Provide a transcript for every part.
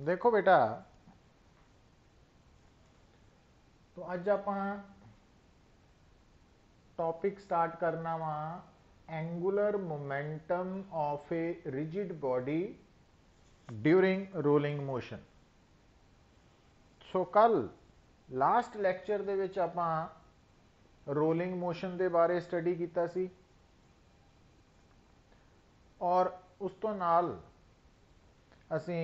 देखो बेटा, तो अज आप टॉपिक स्टार्ट करना वा angular momentum of a rigid body during rolling motion. So कल लास्ट लैक्चर दे विच आपां रोलिंग मोशन के बारे स्टडी किया सी और उस तो नाल असी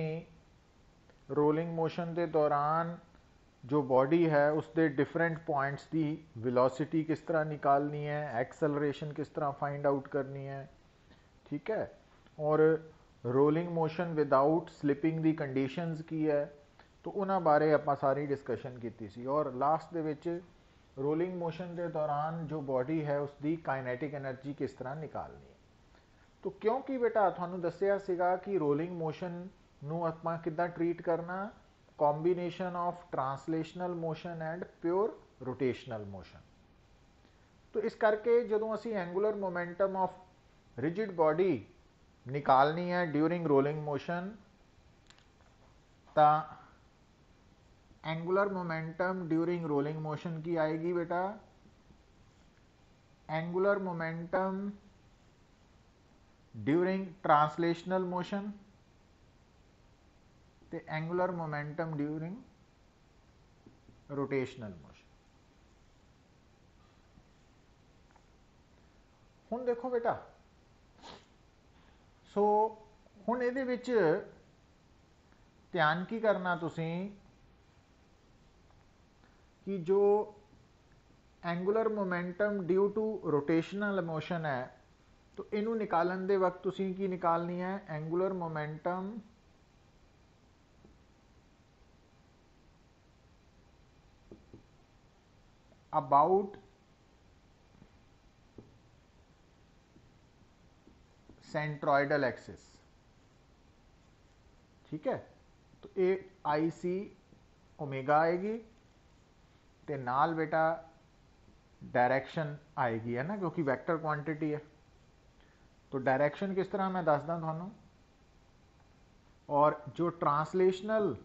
रोलिंग मोशन के दौरान जो बॉडी है उसके डिफरेंट पॉइंट्स की वेलोसिटी किस तरह निकालनी है, एक्सेलरेशन किस तरह फाइंड आउट करनी है, ठीक है। और रोलिंग मोशन विदाउट स्लिपिंग की कंडीशंस की है, तो उन्होंने बारे आप सारी डिस्कशन की सी। और लास्ट दे विच रोलिंग मोशन के दौरान जो बॉडी है उसकी काइनेटिक एनर्जी किस तरह निकालनी है। तो क्योंकि बेटा थानू दसिया सीगा कि रोलिंग मोशन नू आपां किद्दां ट्रीट करना, combination of translational motion and pure rotational motion. तो इस करके जो असी angular momentum of rigid body निकालनी है ड्यूरिंग रोलिंग मोशन, तो angular momentum during rolling motion की आएगी बेटा, angular momentum during translational motion ते angular momentum during rotational motion. हुण देखो बेटा, सो हुण इहदे विच ध्यान की करना तुसीं कि जो angular momentum due to rotational motion है, तो इनू निकालन दे वक्त तुसीं की निकालनी है, angular momentum about centroidal axis, ठीक है। तो ये आई सी ओमेगा आएगी, ते नाल बेटा डायरेक्शन आएगी, है ना, क्योंकि वैक्टर क्वांटिटी है। तो डायरेक्शन किस तरह मैं दसदा थानू, और जो ट्रांसलेशनल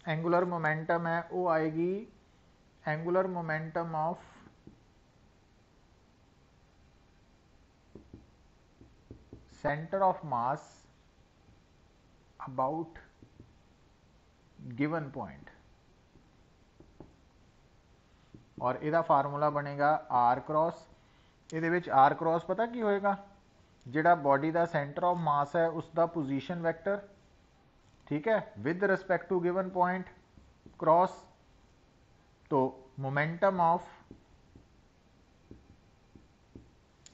एंगुलर मोमेंटम है वो आएगी angular momentum of centre of mass about given point, और इसका फार्मूला बनेगा आर क्रॉस। ये आर क्रॉस पता की होएगा, जिहड़ा बॉडी का सेंटर ऑफ मास है उसका पोजीशन वैक्टर, ठीक है, with respect to given point cross तो मोमेंटम ऑफ,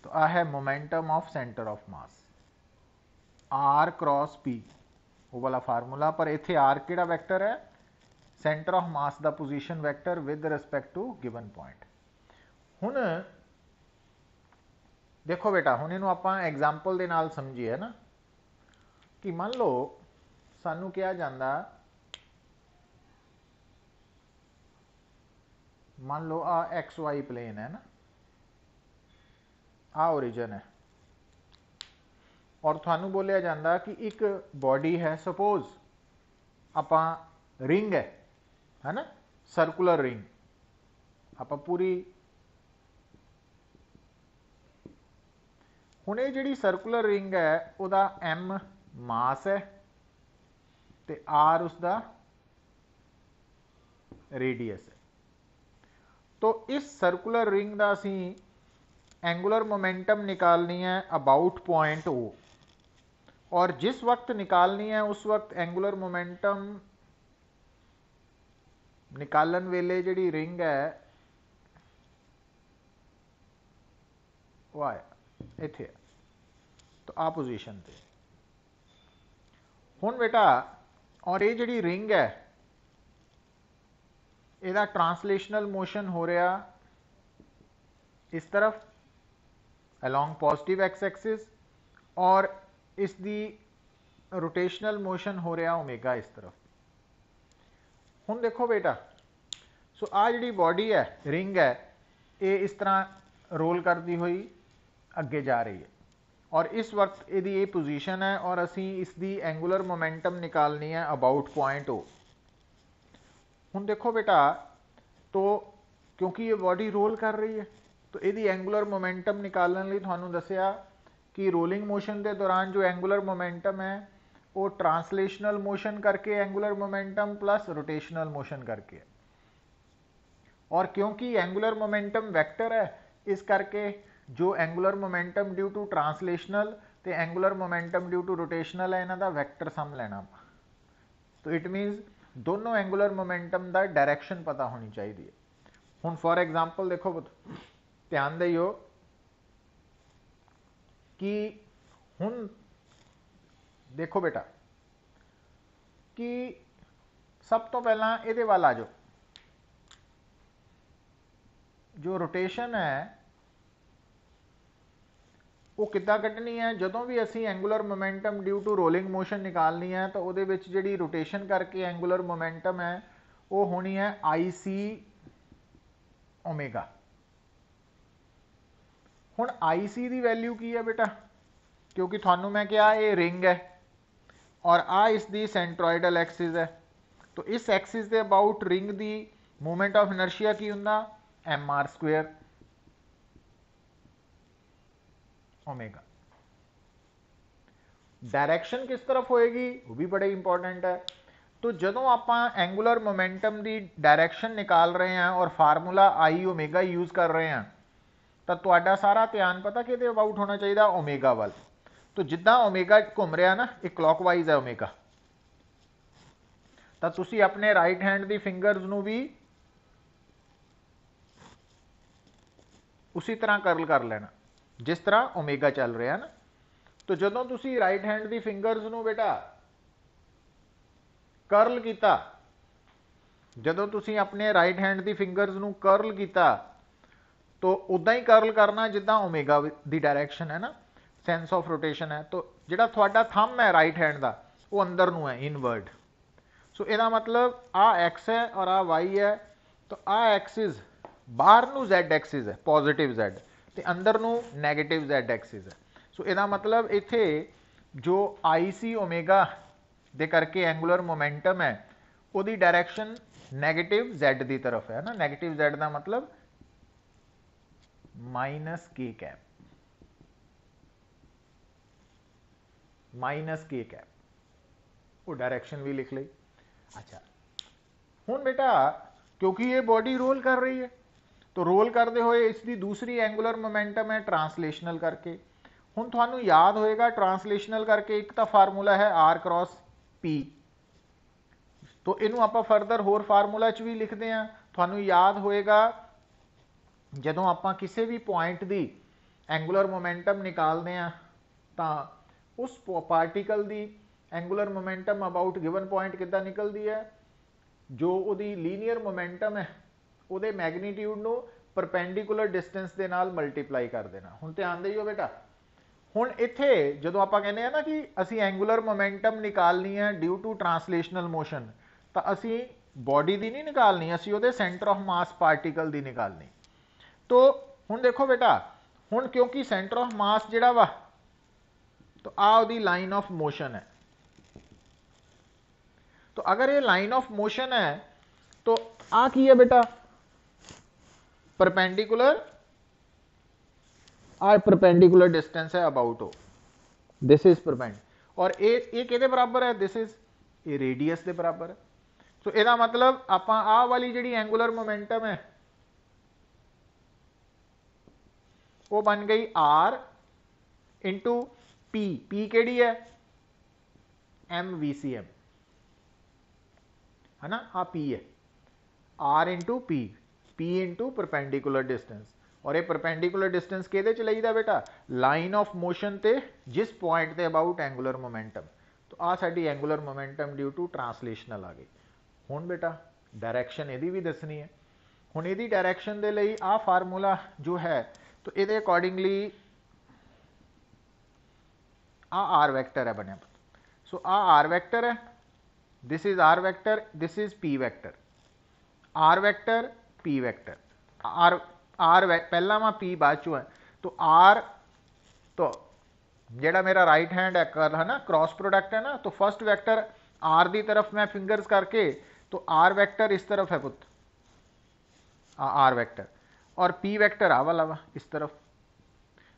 तो आ है momentum of centre of mass R cross P, वो वाला फार्मूला। पर इत्थे आर किहड़ा वैक्टर है, सेंटर ऑफ मास का position vector with respect to given point. हुण देखो बेटा, हुण इहनूं आपां एग्जाम्पल दे नाल समझीए ना, कि मान लो सानू कहा जाता, मान लो आ एक्स वाई प्लेन है ना, आ ओरिजन है, और थानू बोलिया जाता कि एक बॉडी है, सपोज आपां रिंग है ना, सर्कुलर रिंग, आपां पूरी हुण ये जिहड़ी सर्कुलर रिंग है उहदा एम मास है ते आर उसका रेडियस है। तो इस सर्कुलर रिंग का असी एंगुलर मोमेंटम निकालनी है अबाउट पॉइंट ओ, और जिस वक्त निकालनी है उस वक्त एंगुलर मोमेंटम निकालन वेले जिहड़ी रिंग है वो है इत्थे, तो आ पोजीशन पे। हुण बेटा, और ये जिहड़ी रिंग है इसका ट्रांसलेशनल मोशन हो रहा इस तरफ अलॉन्ग पॉजिटिव एक्स एक्सिस, और इसकी रोटेशनल मोशन हो रहा ओमेगा इस तरफ। हुण देखो बेटा, सो आ जिहड़ी बॉडी है, रिंग है, ये इस तरह रोल करती हुई अगे जा रही है, और इस वक्त यदि ये पोजीशन है और असी इसकी एंगुलर मोमेंटम निकालनी है अबाउट पॉइंट ओ। हुण देखो बेटा, तो क्योंकि ये बॉडी रोल कर रही है तो यदि एंगुलर मोमेंटम निकालने लिए थानू दसिया कि रोलिंग मोशन के दौरान जो एंगुलर मोमेंटम है वो ट्रांसलेशनल मोशन करके angular momentum plus rotational motion करके, और क्योंकि एंगुलर मोमेंटम वेक्टर है इस करके जो angular momentum due to translational तो angular momentum due to rotational है, इन्हां दा वैक्टर सम लेना। तो इट मीनस दोनों एंगुलर मोमेंटम का डायरैक्शन पता होनी चाहिए। हुण फॉर एग्जाम्पल देखो, ध्यान दियो कि हुण देखो बेटा कि सब तो पहला ये वाल आ जाओ, जो रोटेशन है वो किद्दां कड्ढनी है। जदों भी असी angular momentum due to rolling motion निकालनी है तो वो जी रोटेशन करके एंगुलर मोमेंटम है वो होनी है आई सी ओमेगा। हुण आई सी की वैल्यू की है बेटा, क्योंकि थानू मैं क्या ये रिंग है और आ इसकी सेंट्रॉइडल एक्सिस है, तो इस एक्सिस के अबाउट रिंग की मूवमेंट ऑफ इनर्शिया की हुंदा M R square omega. Direction किस तरफ होएगी वो भी बड़े इंपॉर्टेंट है। तो जदों आप एंगुलर मोमेंटम की डायरेक्शन निकाल रहे हैं और फार्मूला आई ओमेगा यूज कर रहे हैं तो तुहाडा सारा ध्यान पता कि अबाउट होना चाहिए ओमेगा वाल। तो जिदा ओमेगा घूम रहा ना एक क्लॉकवाइज है ओमेगा, तो तुसी अपने राइट हैंड की फिंगर्स नू भी उसी तरह कर्ल कर लेना जिस तरह ओमेगा चल रहा है ना। तो जदों तुसी राइट हैंड की फिंगर्स नू बेटा कर्ल किया, जदों तुसी अपने राइट हैंड की फिंगर्स नू कर्ल किया तो उदा ही कर्ल करना जिदा ओमेगा की डायरैक्शन है ना, सेंस ऑफ रोटेशन है। तो जिहड़ा तुहाडा थंब है राइट हैंड का वो अंदर नू है इनवर्ड। सो इसका मतलब आ एक्स है और आ वाई है, तो आ एक्सिस बाहर नू जैड एक्सिस है पॉजिटिव जैड, तो अंदर नू नैगेटिव जैड एक्सिस है। सो इसका मतलब इत्थे जो आई सी ओमेगा दे करके एंगुलर मोमेंटम है उसकी डायरैक्शन नैगेटिव जैड की तरफ है ना। नैगेटिव जैड का मतलब माइनस के कैप, माइनस के कैप, वो डायरेक्शन भी लिख ली। अच्छा हुण बेटा क्योंकि ये बॉडी रोल कर रही है तो रोल करते हुए इसकी दूसरी एंगुलर मोमेंटम है ट्रांसलेशनल करके। हुण तुहानू याद होएगा ट्रांसलेशनल करके एक तो फार्मूला है आर क्रॉस पी, तो इनू आप फरदर होर फार्मूला च भी लिखते हैं। तुहानू याद होएगा जदों आप किसी भी पॉइंट की एंगुलर मोमेंटम निकालते हैं तो उस पार्टिकल की angular momentum about given point किद्दां निकलती है, जो उहदी लीनियर मोमेंटम है उहदे मैगनीट्यूड नू परपेंडिकुलर डिस्टेंस के नाल मल्टीप्लाई कर देना। हुण ध्यान दिओ बेटा, हुण इत्थे जदों आपां कहने हैं ना कि असी एंगुलर मोमेंटम निकालनी है ड्यू टू ट्रांसलेशनल मोशन, तो असी बॉडी की नहीं निकालनी, असी उहदे सेंटर ऑफ मास पार्टिकल की निकालनी। तो हुण देखो बेटा, हुण क्योंकि सेंटर ऑफ मास जिहड़ा वा तो आ उहदी लाइन ऑफ मोशन है, तो अगर ये लाइन ऑफ मोशन है तो आ की है बेटा परपेंडिकुलर, आ परपेंडिकुलर डिस्टेंस है अबाउट ओ, दिस इज परपेंड, और ये किहदे बराबर है, दिस इज ये रेडियस के बराबर है। तो इसका मतलब आप आ वाली जिहड़ी एंगुलर मोमेंटम है वो बन गई आर इंटू पी, पी केड़ी है एम वी सी एम है ना, आ पी है R into P, P into perpendicular distance, और ये परपेंडिकुलर डिस्टेंस किहदे च लईदा बेटा लाइन ऑफ मोशन ते जिस पॉइंट ते अबाउट एंगुलर मोमेंटम। तो आ साडी angular momentum due to translational आ गई। हुण बेटा डायरैक्शन इहदी भी दसनी है। हुण इहदी डायरैक्शन दे लई आ फार्मूला जो है तो इहदे अकॉर्डिंगली आ आर वैक्टर है बनिया। सो आ आर वैक्टर है, this is R vector, this is P vector, R vector P vector, R R पहला वा पी बाद चो है। तो आर तो जेड़ा मेरा राइट हैंड है ना, क्रॉस प्रोडक्ट है ना, तो फर्स्ट वेक्टर आर की तरफ मैं फिंगर्स करके, तो आर वेक्टर इस तरफ है पुत, आर वेक्टर, और पी वेक्टर आ वाला वा इस तरफ।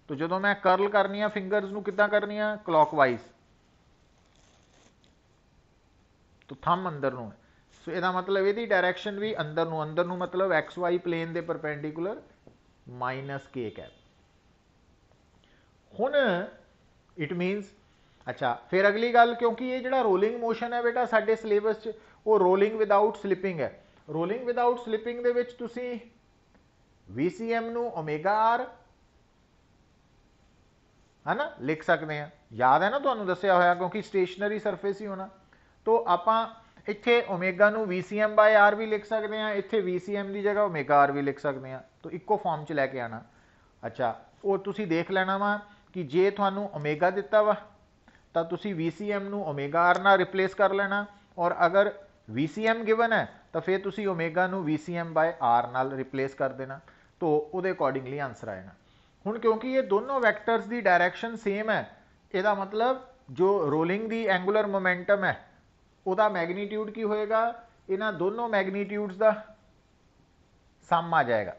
तो जो मैं करल करनी है फिंगर्स नूं किदां करनी है, क्लॉकवाइज, तो थंब अंदर नूं है। सो इसका मतलब यदी डायरैक्शन भी अंदर नूं, अंदर नूं मतलब एक्स वाई प्लेन के परपेंडिकुलर माइनस के कैप। हुण इट मीनस, अच्छा फिर अगली गल, क्योंकि ये जो रोलिंग मोशन है बेटा साडे सिलेबस च वो रोलिंग विदाउट स्लिपिंग है। रोलिंग विदाउट स्लिपिंग दे विच तुसी VCM नूं ओमेगा आर है ना लिख सकते हैं, याद है ना तुहानूं दस्सिया होया, क्योंकि स्टेशनरी सरफेस ही होना। तो आपां इत्थे ओमेगा नूं VCM बाय आर भी लिख सकते हैं, इत्थे VCM की जगह ओमेगा आर भी लिख सकते हैं, तो इक्को फॉर्म च लैके आना। अच्छा वो तुसी देख लेना वा कि जे तुहानूं ओमेगा दिता वा तो तुसी VCM नूं ओमेगा आर नाल रिप्लेस कर लेना, और अगर VCM गिवन है तो फिर तुसी ओमेगा नूं VCM बाय आर नाल रिप्लेस कर देना, तो उहदे अकॉर्डिंगली आंसर आ जाना। हुण क्योंकि ये दोनों वैक्टर्स की डायरैक्शन सेम है, इसका मतलब जो रोलिंग की एंगूलर मोमेंटम है उसका मैगनीट्यूड की होएगा, इन्हां दोनों मैगनीट्यूड्स का सम आ जाएगा।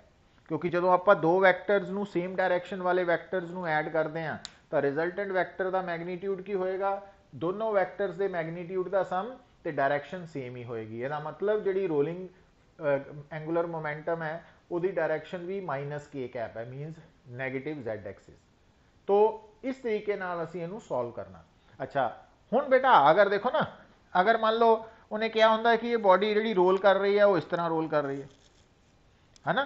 क्योंकि जो आप दो वैक्टर्स नूं सेम डायरैक्शन वाले वैक्टर्स नूं ऐड करते हैं तो रिजल्टेंट वैक्टर का मैगनीट्यूड की होएगा, दोनों वैक्टर्स के मैगनीट्यूड का सम, तो डायरैक्शन सेम ही होएगी। इसका मतलब जी रोलिंग एंगूलर मोमेंटम है उसकी डायरैक्शन भी माइनस के कैप है, मीनस नैगेटिव Z एक्सिस। तो इस तरीके नाल असीं इहनूं सॉल्व करना। अच्छा हुण बेटा अगर देखो ना, अगर मान लो उन्हें क्या होंदा है कि ये बॉडी जी रोल कर रही है वो इस तरह रोल कर रही है ना,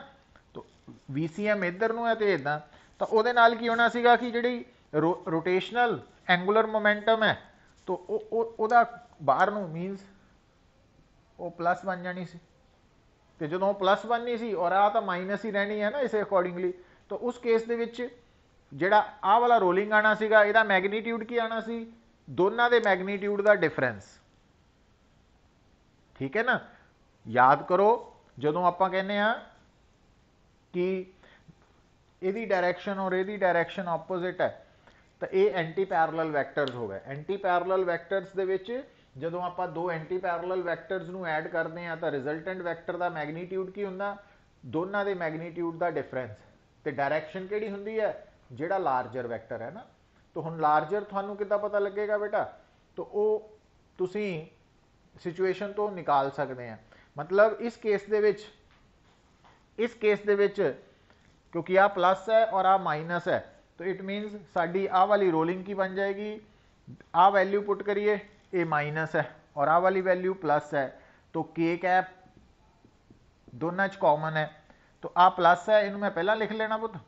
तो VCM इधर नूं है तो इदां, तो उहदे नाल की होना सीगा कि जिहड़ी रोटेशनल एंगूलर मोमेंटम है तो उहदा बाहर नूं मीनस वो प्लस बन जानी सी, तो जो प्लस बननी सी और आ तो माइनस ही रहनी है ना इसे अकॉर्डिंगली। तो उस केस दे विच जिहड़ा आ वाला रोलिंग आना सीगा, इहदा मैगनीट्यूड की आना सी, दोनों के मैगनीट्यूड का डिफरेंस। ठीक है ना, याद करो जो आप कहने कि यदी डायरैक्शन और यदी डायरैक्शन ऑपोजिट है तो ये एंटी पैरलल वैक्टर्स हो गए। एंटी पैरलल वैक्टर्स दे विच जदों आप दो एंटी पैरलल वैक्टर्स नूं ऐड करते हैं तो रिजल्टेंट वैक्टर का मैगनीट्यूड की हुंदा, दोनों के मैगनीट्यूड का डिफरेंस, तो डायरैक्शन किहड़ी हुंदी है, जिहड़ा लार्जर वैक्टर है ना। तो हुण लार्जर तुहानूं किद्दां पता लगेगा बेटा, तो वो तुसीं सिचुएशन तो निकाल सकते हैं। मतलब इस केस दे विच, इस केस दे विच क्योंकि आ प्लस है और आ माइनस है, तो इट मीनस साडी आ वाली रोलिंग की बन जाएगी, आ वैल्यू पुट करिए ये माइनस है और आ वाली वैल्यू प्लस है, तो के कैप दोनों च कॉमन है, तो आ प्लस है इनू मैं पहला लिख लेना पुत,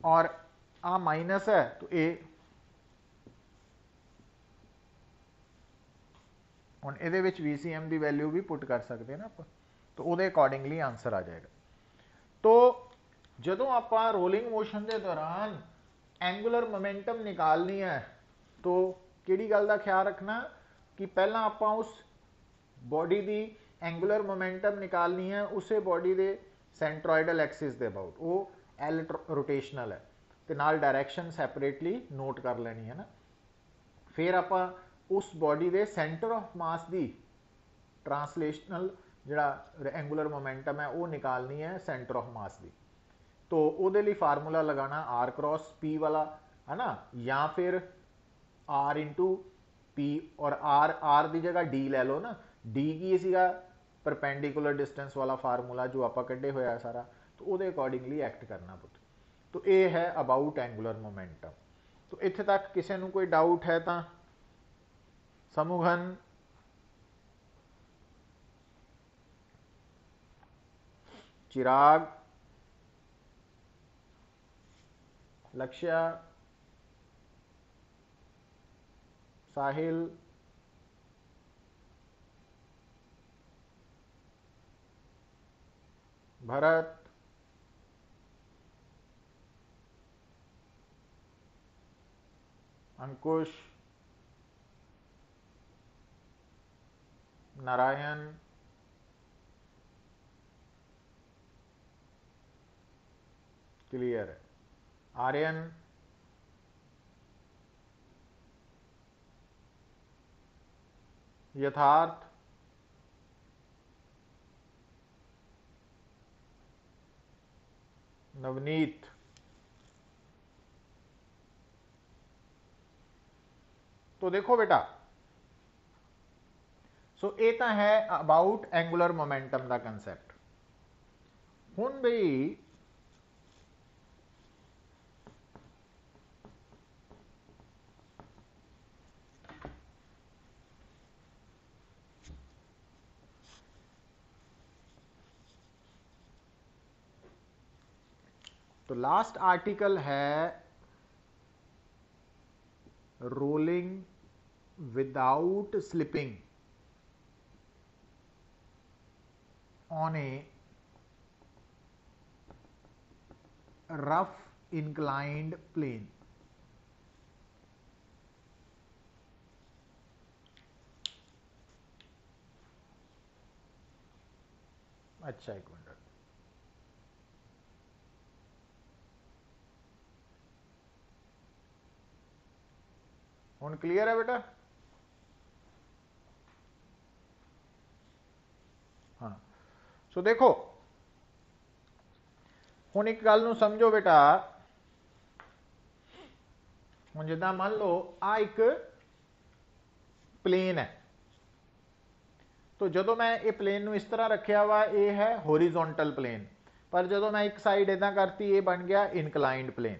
और आ माइनस है तो ए, हुण इहदे विच VCM की वैल्यू भी पुट कर सकते हैं ना आप, तो उहदे अकॉर्डिंगली आंसर आ जाएगा। तो जदों आप रोलिंग मोशन के दौरान एंगूलर मोमेंटम निकालनी है तो किहड़ी गल का ख्याल रखना कि पहला आप उस बॉडी की एंगूलर मोमेंटम निकालनी है उसे बॉडी के सेंट्रोइडल एक्सिस के अबाउट, वो एल रोटेशनल है, तो नाल डायरैक्शन सैपरेटली नोट कर लेनी है ना। फिर आप उस बॉडी के सेंटर ऑफ मास की ट्रांसलेशनल जिहड़ा एंगूलर मोमेंटम है वो निकालनी है सेंटर ऑफ मास की, तो वो लिए फार्मूला लगाना R क्रॉस P वाला है ना, या फिर R इंटू P, और R की जगह D ले लो ना, D की सीगा परपेंडिकुलर डिस्टेंस वाला फार्मूला जो आप कढ़े होया सारा, तो वो अकॉर्डिंगली एक्ट करना पुत। तो ये है अबाउट एंगूलर मोमेंटम। तो इत्थे तक किसी को कोई डाउट है तो समूहन, चिराग, लक्ष्य, साहिल, भरत, अंकुश, नारायण, क्लियर है। आर्यन, यथार्थ, नवनीत। तो देखो बेटा, सो ये तो है अबाउट एंगुलर मोमेंटम का कंसैप्ट। हुण बई तो लास्ट आर्टिकल है rolling without slipping on a rough inclined plane. अच्छा, एक मिनट, हुण क्लियर है बेटा? हाँ, सो देखो हुण एक गल नूं समझो बेटा, हुण जिद्दां मान लो आ एक प्लेन है, तो जो मैं ये प्लेन नूं इस तरह रखिया वा, ये है होरीजोंटल प्लेन, पर जो मैं एक साइड इदा करती, ये बन गया इनकलाइंड प्लेन।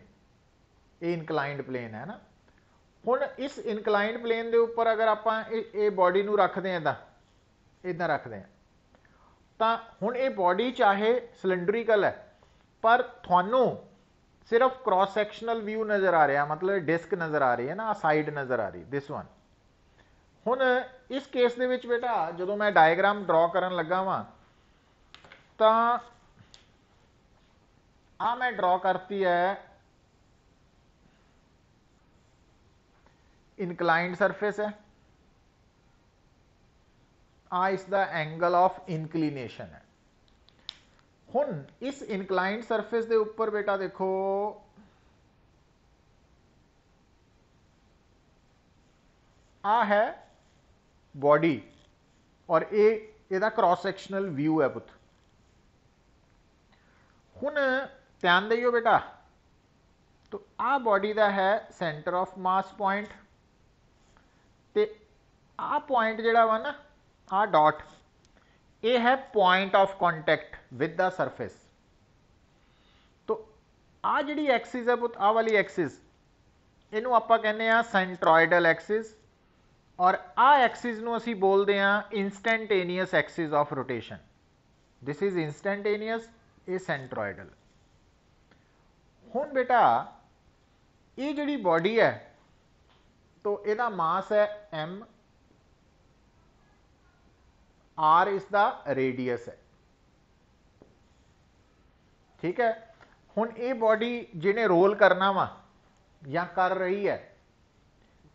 ये इनकलाइंड प्लेन है ना। हुण इस इनकलाइंड प्लेन के उपर अगर आप बॉडी नूं रखते हैं इदा रखते हैं, तो हुण ये बॉडी चाहे सिलेंडरिकल है, पर थानू सिर्फ क्रॉस सैक्शनल व्यू नज़र आ रहा, मतलब डिस्क नज़र आ रही है ना, साइड नज़र आ रही, दिस वन। हुण इस केस दे विच बेटा जो मैं डायग्राम ड्रॉ करन लगा वा, तो आ मैं ड्रॉ करती है इनकलाइंड सरफेस है, आ इसका एंगल ऑफ इंक्लिनेशन है। हुण इस इनकलाइंड सरफेस के उपर बेटा देखो आ है बॉडी और ये ਇਹਦਾ क्रॉस सैक्शनल व्यू है पुत। हुण ध्यान दियो बेटा, तो आ बॉडी का है सेंटर ऑफ मास पॉइंट, ते आ पॉइंट जिहड़ा वा ना, आ डॉट, ये है point of contact with the surface. तो आ जिहड़ी एक्सिस है पुत, आ वाली एक्सिस, इनू आपां कहने आ सेंट्रॉयडल एक्सिस, और आ एक्सिस नूं असीं बोलदे आ instantaneous axis of rotation. This is instantaneous, ये सेंट्रॉयडल। हुण बेटा ये जिहड़ी बॉडी है, तो इहदा मास है m, r इसका रेडियस है, ठीक है। हुण ये बॉडी जिन्हें रोल करना वा या कर रही है,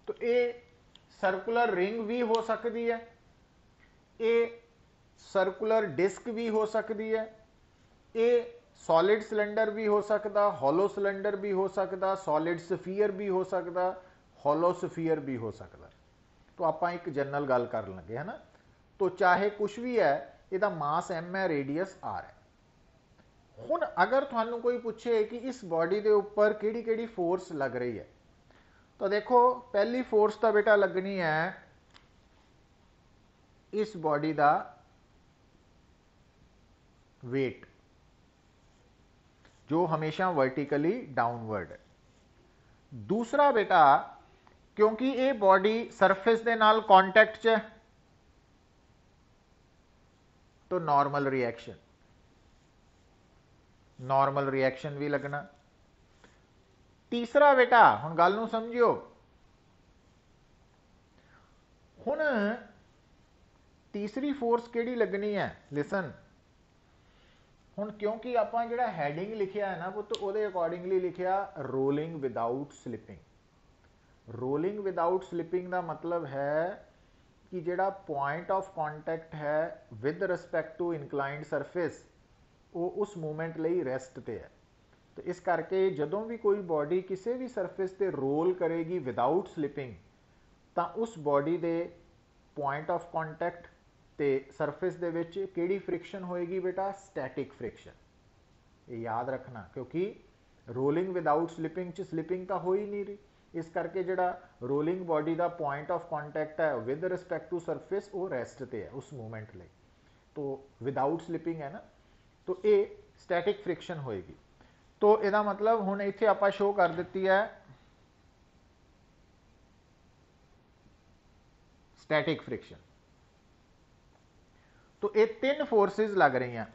तो ये सर्कुलर रिंग भी हो सकती है, ये सर्कुलर डिस्क भी हो सकती है, ये सॉलिड सिलेंडर भी हो सकता, हॉलो सिलेंडर भी हो सकता, सॉलिड स्फीयर भी हो सकता, हॉलो स्फीयर भी हो सकता। तो आप एक जनरल गल कर लगे है ना। तो चाहे कुछ भी है, इसका मास m है, रेडियस r है। हुण अगर थानू कोई पूछे कि इस बॉडी के उपर किहड़ी किहड़ी फोर्स लग रही है, तो देखो पहली फोर्स तो बेटा लगनी है इस बॉडी का वेट, जो हमेशा वर्टिकली डाउनवर्ड है। दूसरा बेटा, क्योंकि ये बॉडी सरफेस के नाल कॉन्टैक्ट च है, तो नॉर्मल रिएक्शन भी लगना। तीसरा बेटा, हुण गल नूं समझियो, हुण तीसरी फोर्स किहड़ी लगनी है, लिसन। हुण क्योंकि आपां जिहड़ा हैडिंग लिखिया है ना पुत्त, उहदे अकॉर्डिंगली लिखिया rolling without slipping. Rolling without slipping का मतलब है कि जिहड़ा पॉइंट ऑफ कॉन्टैक्ट है with respect to inclined surface, वो उस मूवमेंट लई रेस्ट ते है। तो इस करके जदों भी कोई बॉडी किसी भी सरफेस ते रोल करेगी विदाउट स्लिपिंग, तो उस body they point of contact ते सरफेस दे विच किहड़ी फ्रिक्शन होएगी बेटा? Static friction. ये याद रखना, क्योंकि रोलिंग विदाउट स्लिपिंग च स्लिपिंग तो हो ही नहीं रही, इस करके जिहड़ा रोलिंग बॉडी का पॉइंट ऑफ कॉन्टैक्ट है विद रिस्पैक्ट टू सरफेस वो रेस्ट ते है उस मूवमेंट लिए, तो विदाउट स्लिपिंग है ना, तो ये स्टैटिक फ्रिक्शन होएगी। तो इसका मतलब हुण इत्थे आपां शो कर दित्ती है स्टैटिक फ्रिक्शन। तो ये तीन फोर्सिस लग रही हैं।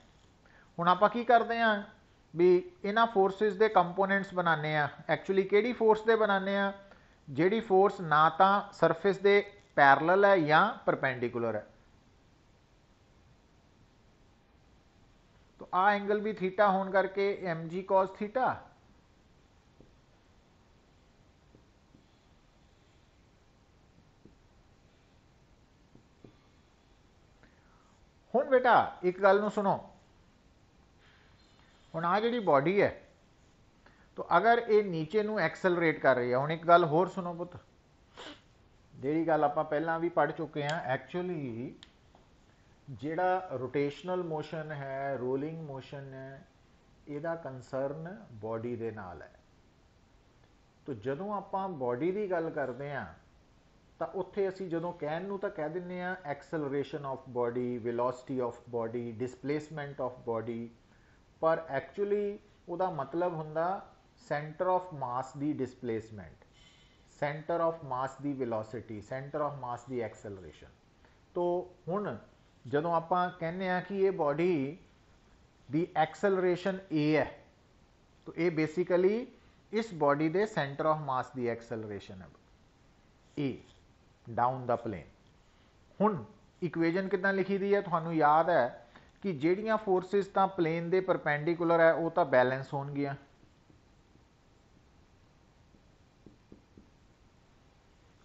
हुण आपां की करते हैं भी इन्हां फोर्सिस के कंपोनेंट्स बनाने आ। एक्चुअली किहड़ी फोर्स दे बनाने आ? जिहड़ी फोर्स ना तो सरफेस दे पैरलल है या परपेंडिकुलर है। तो आ एंगल भी थीटा होने करके एम जी कॉस थीटा, हुण बेटा एक गल नूं सुनो, हुण आ जिहड़ी बॉडी है, तो अगर ये नीचे नूं एक्सलरेट कर रही है, हुण एक गल होर सुनो पुत, जिहड़ी गल आपां पहलां भी पढ़ चुके हैं, एक्चुअली जिहड़ा रोटेशनल मोशन है, रोलिंग मोशन है, इहदा कंसर्न बॉडी दे नाल है। तो जदों आपां बॉडी की गल करते हैं तो उत्थे असीं जदों कहण नूं तां कह दिंदे आ acceleration of body, velocity of body, displacement of body, पर एक्चुअली उहदा मतलब हुंदा सेंटर ऑफ मास की डिसप्लेसमेंट, सेंटर ऑफ मास की वेलोसिटी, सेंटर ऑफ मास की एक्सलरेशन। तो हुण जदों आपां कहने आ कि ये बॉडी दी एक्सलरेशन ए है, तो ये बेसिकली इस बॉडी दे सेंटर ऑफ मास की एक्सलरेशन है ए डाउन द प्लेन। हुण इक्वेजन किदां लिखी दी है? तुहानूं याद है कि जिहड़ियां फोर्सिस तां प्लेन दे परपेंडिकुलर है वो तां बैलेंस होणगियां,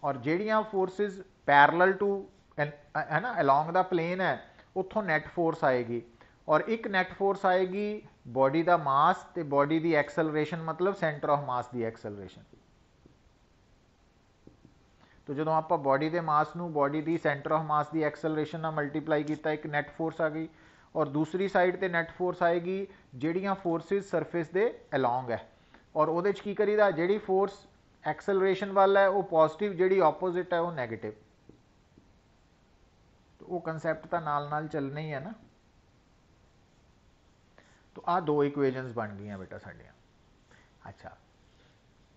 और जिहड़ियां फोर्सिस पैरलल टू है ना अलॉन्ग द प्लेन है, उत्थों नैट फोर्स आएगी, और एक नैट फोर्स आएगी बॉडी का मास ते बॉडी की एक्सलरेशन, मतलब सेंटर ऑफ मास की एक्सलरेशन। तो जो आप बॉडी के मास नूं बॉडी की सेंटर ऑफ मास की एक्सलरेशन नाल मल्टीप्लाई किया, एक नैट फोर्स आ गई, और दूसरी साइड ते नैट फोर्स आएगी जिहड़ियां फोर्सिस सरफेस दे अलॉन्ग है, और उहदे च की करीदा, जिहड़ी फोर्स एक्सलरेशन वाला है वो पॉजिटिव, जिहड़ी ऑपोजिट है वो नैगेटिव। तो वो कंसैप्ट तो नाल नाल चलना ही है ना। तो आ दो इक्वेजन्स बन गई बेटा साडियां। अच्छा,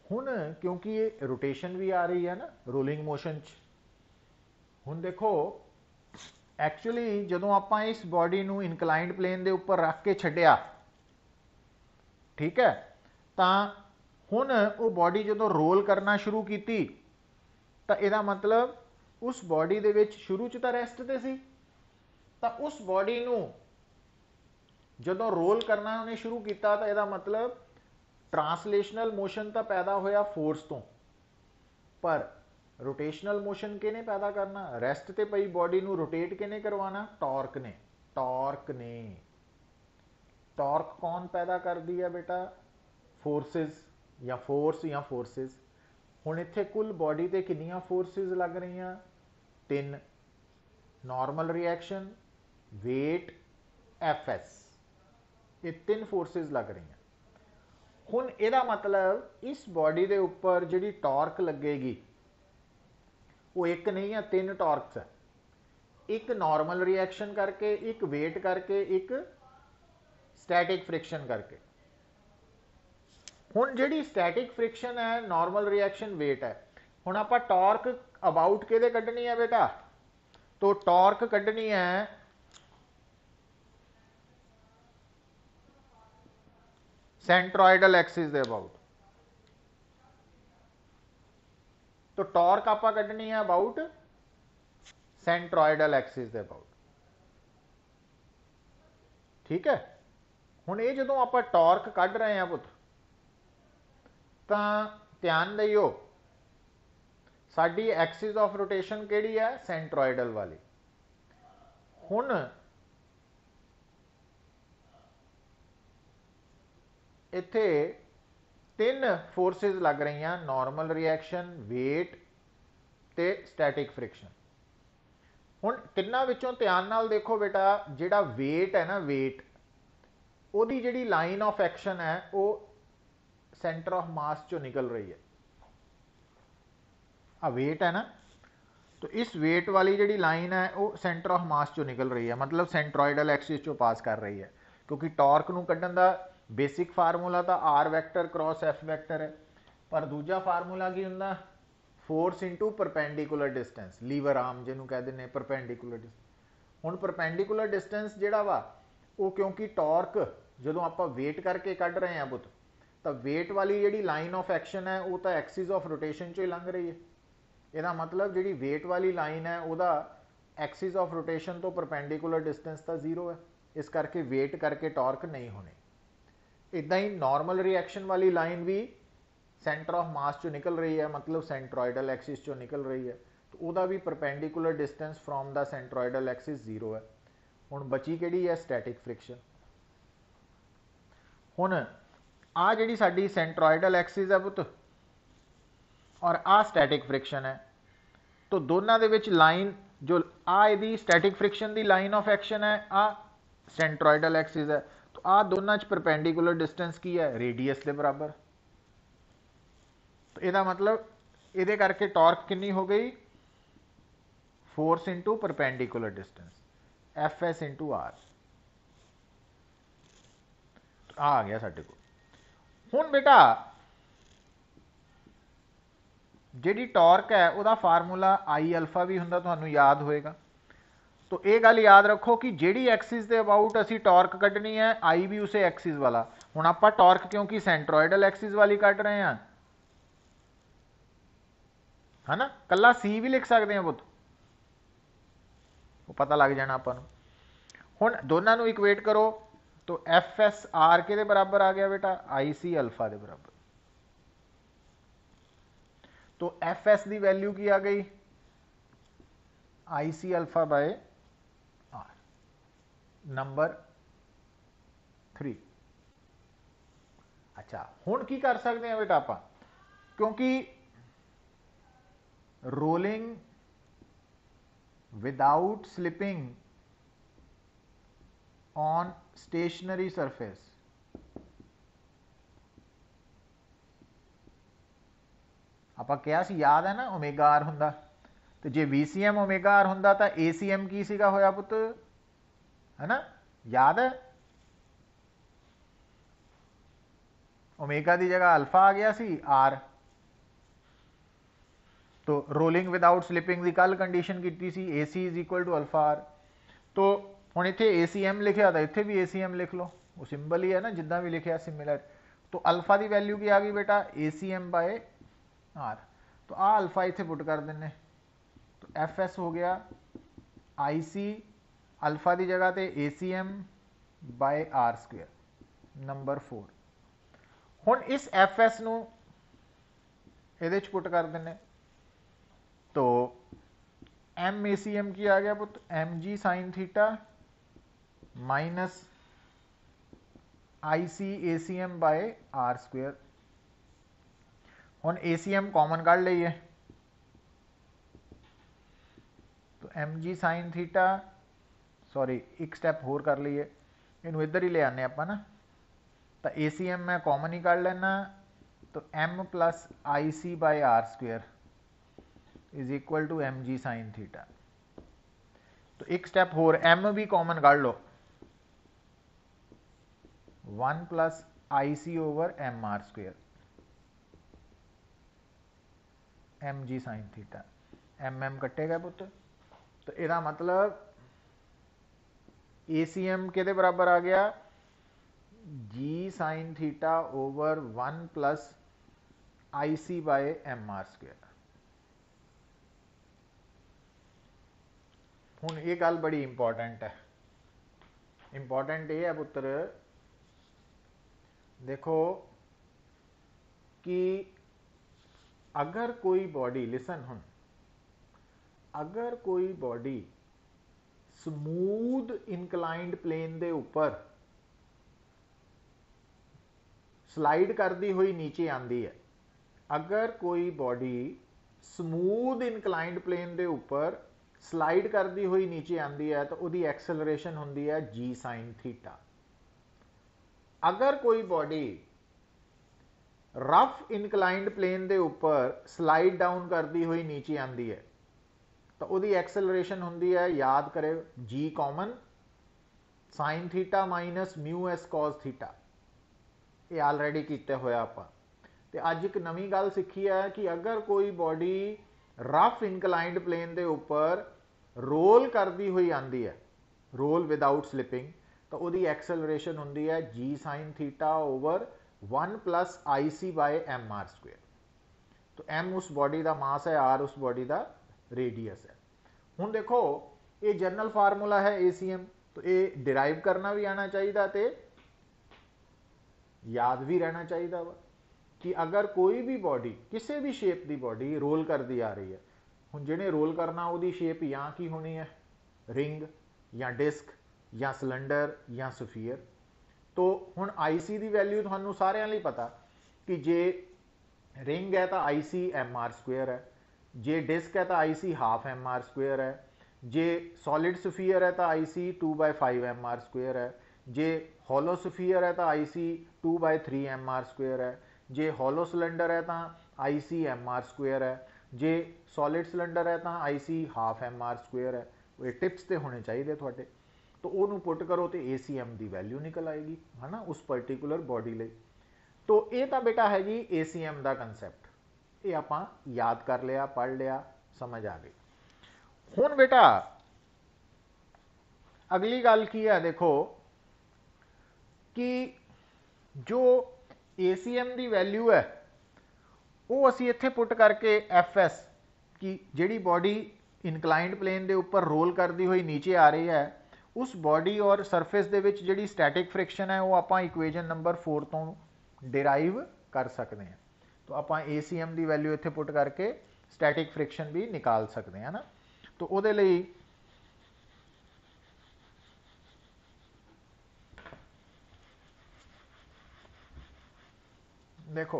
हुण क्योंकि ये रोटेशन भी आ रही है ना रोलिंग मोशन च, हुण देखो एक्चुअली जदों आपां इस बॉडी नूं इनकलाइंड प्लेन दे उपर रख के छड्डिया, ठीक है, तां हुण वो बॉडी जदों रोल करना शुरू की, तो इहदा मतलब उस बॉडी दे विच शुरू च तां रेस्ट ते सी, तां उस बॉडी नूं जदों रोल करना उन्हें शुरू किया, तो यदा मतलब ट्रांसलेशनल मोशन तो पैदा होया फोर्स तो, पर रोटेशनल मोशन किने पैदा करना? रेस्ट ते पई बॉडी नूं रोटेट किने करवाना? टॉर्क ने। टॉर्क ने। टॉर्क कौन पैदा कर दी है बेटा? फोर्सिस या फोर्स या फोर्सिस। हुण इत्थे कुल बॉडी ते कितनियां फोर्सिस लग रही? 3। नॉर्मल रिएक्शन, वेट, एफएस, ये 3 फोर्सिस लग रही हैं। हुण इहदा मतलब इस बॉडी के उपर जिहड़ी टॉर्क लगेगी वो एक नहीं है, 3 टॉर्क्स है। एक नॉर्मल रिएक्शन करके, एक वेट करके, एक स्टैटिक फ्रिक्शन करके। हुण जिहड़ी स्टैटिक फ्रिक्शन है, नॉर्मल रिएक्शन, वेट है, हुण आपां टॉर्क अबाउट किहदे कड्ढनी है बेटा? तो टॉर्क कड्ढनी है सेंट्रोइडल एक्सिस दे अबाउट। तो टॉर्क आपां कड्ढनी है about centroidal axis they about, ठीक है। हुण ये जदों आपां टॉर्क कढ रहे हैं पुत, तां ध्यान दिओ साडी एक्सिस ऑफ रोटेशन किहड़ी है? सेंट्रोइडल वाली। हुण ਇੱਥੇ ਤਿੰਨ ਫੋਰਸਿਸ ਲੱਗ ਰਹੀਆਂ, ਨਾਰਮਲ ਰਿਐਕਸ਼ਨ, ਵੇਟ ਤੇ ਸਟੈਟਿਕ ਫ੍ਰਿਕਸ਼ਨ। ਹੁਣ ਤਿੰਨਾਂ ਵਿੱਚੋਂ ਧਿਆਨ ਨਾਲ ਦੇਖੋ ਬੇਟਾ, ਜਿਹੜਾ ਵੇਟ ਹੈ ਨਾ, ਵੇਟ ਉਹਦੀ ਜਿਹੜੀ ਲਾइन ऑफ एक्शन है वो सेंटर ऑफ मास चो निकल रही है। आ वेट है ना, तो इस वेट वाली जी लाइन है वो सेंटर ऑफ मास चो निकल रही है, मतलब सेंट्रोइडल एक्सिस चो पास कर रही है। क्योंकि टॉर्क नूं कड्ढण दा बेसिक फार्मूला तो R vector cross F vector है, पर दूजा फार्मूला की हुंदा force into perpendicular distance, lever arm जिन्हों कह दें परपेंडिकुलर डिस्टेंस। हुण परपेंडिकुलर डिस्टेंस जिहड़ा वा वो, क्योंकि टॉर्क जो आप वेट करके कढ़ रहे हैं पुत, तो वेट वाली जी लाइन ऑफ एक्शन है वो तो एक्सिस ऑफ रोटेशन चो ही लंघ रही है। यदा मतलब जी वेट वाली लाइन है वह एक्सिस ऑफ रोटेशन तो परपेंडिकुलर डिस्टेंस तो जीरो है, इस करके वेट करके टॉर्क नहीं होने। इदा ही नॉर्मल रिएक्शन वाली लाइन भी सेंटर ऑफ मास चो निकल रही है, मतलब सेंट्रोइडल एक्सिस चो निकल रही है, तो वह भी perpendicular distance from the centroidal axis zero है। हुण बची किहड़ी है, स्टैटिक फ्रिक्शन। हुण आ जिहड़ी साडी सेंट्रोइडल एक्सिस है पुत और आ स्टैटिक फ्रिक्शन है, तो दोनों दे विच लाइन जो आ इहदी स्टैटिक फ्रिक्शन दी लाइन ऑफ एक्शन है, आ सेंट्रोइडल एक्सिस है, तो आ दोनों च परपेंडिकुलर डिस्टेंस की है, रेडियस के बराबर। तो इहदा मतलब इहदे करके टॉर्क कितनी हो गई, force into perpendicular distance, F S into R. आ गया साडे को। हुण बेटा जिहड़ी टॉर्क है वह फार्मूला आई अल्फा भी हुंदा, तुहानूं याद होएगा। तो ये गल याद रखो कि जिहड़ी एक्सिस के अबाउट असी टॉर्क कढ़नी है, आई भी उसे एक्सिस वाला। हुण आपां टॉर्क क्योंकि सेंट्रोइडल एक्सिस वाली कढ़ रहे हैं, है ना, कला सी भी लिख सकते हैं पुत, वो पता लग जाना आपां नूं। हुण दोनों नूं इक्वेट करो तो एफ एस आर के बराबर आ गया बेटा, आई सी अल्फा के बराबर। तो एफ एस की वैल्यू की आ गई, I C alpha by R, number 3। अच्छा हुण की कर सकते हैं बेटा आपां, क्योंकि rolling without slipping on stationary surface, आप क्या सी याद है ना, ओमेगा आर हुंदा, तो जे VCM ओमेगा आर हुंदा तो ACM की सीगा होया पुत, है ना, याद है, ओमेगा की जगह अल्फा आ गया सी आर। तो रोलिंग विदाउट स्लिपिंग की कल कंडीशन की सी AC is equal to alpha R. तो हुण इत्थे ACM लिखिया, तो इत्थे भी ACM लिख लो, वो सिंबल ही है ना, जिदा भी लिखिया सिमिलर। तो अल्फा की वैल्यू की आ गई बेटा, ACM बाय आर। तो आ अल्फा इत्थे पुट कर देने, तो FS हो गया IC अल्फा की जगह ते ACM by R square, number 4। हुण इस FS नूं इहदे च पुट कर देने, तो MACM की आ गया पुत, MG sine theta minus IC ACM by R square. हुण ACM कॉमन काढ़ लीए, तो MG साइन थीटा, सॉरी एक स्टैप होर कर लीए, इनू इधर ही ले आने आपां ना, तो ACM मैं कॉमन ही काढ़ लेना, तो M plus IC by R square is equal to MG sine theta. तो एक स्टेप होर, M भी कॉमन काढ़ लो, 1 plus IC over M R square, MG sine theta, MM कटेगा पुत। तो यदा मतलब ACM के बराबर आ गया, G sine theta over 1 plus IC by M R square. हुण ये गल बड़ी इंपॉर्टेंट है, इंपॉर्टेंट ये है पुत्र, देखो कि अगर कोई बॉडी, लिसन हुण, अगर कोई बॉडी स्मूथ इनकलाइंड प्लेन दे ऊपर स्लाइड करती हुई नीचे आती है, अगर कोई बॉडी समूथ इनकलाइंड प्लेन के उपर स्लाइड करती हुई नीचे आती है तो उसकी एक्सेलरेशन होंगी है जी साइन थीटा। अगर कोई बॉडी रफ इनकलाइंड प्लेन के उपर स्लाइड डाउन करती हुई नीचे आती है तो उसकी एक्सेलरेशन होंगी है, याद करे, G common sine theta minus mu S cos theta. ये ऑलरेडी किया होया आपां ते अज एक नवी गल सीखी है कि अगर कोई बॉडी रफ इनकलाइंड प्लेन के उपर रोल करती हुई आती है, रोल विदाउट स्लिपिंग, तो उसकी एक्सेलरेशन होंगी है G sine theta over 1 plus आई सी बाय एम आर स्क्वेयर। तो एम उस बॉडी का मास है, आर उस बॉडी का रेडियस है। हुण देखो ये जनरल फार्मूला है ACM, तो ये डिराइव करना भी आना चाहिए तो याद भी रहना चाहिए वा कि अगर कोई भी बॉडी किसी भी शेप की बॉडी रोल करती आ रही है, हुण जिहने रोल करना उसकी शेप या की होनी है, रिंग या डिस्क या सिलेंडर या सफीयर। तो हुण IC की वैल्यू तुहानूं सारिआं लई पता कि जे रिंग है तो IC MR स्क्वेयर है, जे डिस्क है तो IC हाफ MR स्क्वेयर है, जे सॉलिड सफीयर है तो IC 2/5 MR स्क्वेयर है, जे हॉलो सफीयर है तो IC 2/3 MR स्क्वेयर है, जे हॉलो सिलेंडर है तो IC MR स्क्वेयर है, जे सॉलिड सिलेंडर है तो IC हाफ MR स्क्वेयर है। ये टिप्स तो होने चाहिए थोड़े, तो उन्होंने पुट करो तो ACM की वैल्यू निकल आएगी, है ना, उस पर्टिकुलर बॉडी लिए। तो ये तो बेटा है जी ACM का कंसैप्ट, ये आपां याद कर लिया, पढ़ लिया, समझ आ गई। हुण बेटा अगली गल की है, देखो कि जो ACM की वैल्यू है वो असी इत्थे पुट करके FS की जिहड़ी बॉडी इनकलाइंड प्लेन के उपर रोल करती हुई नीचे आ रही है, उस बॉडी और सरफेस दे विच जिहड़ी स्टैटिक फ्रिक्शन है वो आपां इक्वेजन नंबर 4 तो डिराइव कर सकते हैं। तो आपां ACM की वैल्यू इत्थे पुट करके स्टैटिक फ्रिक्शन भी निकाल सकते हैं ना। तो उहदे लई देखो,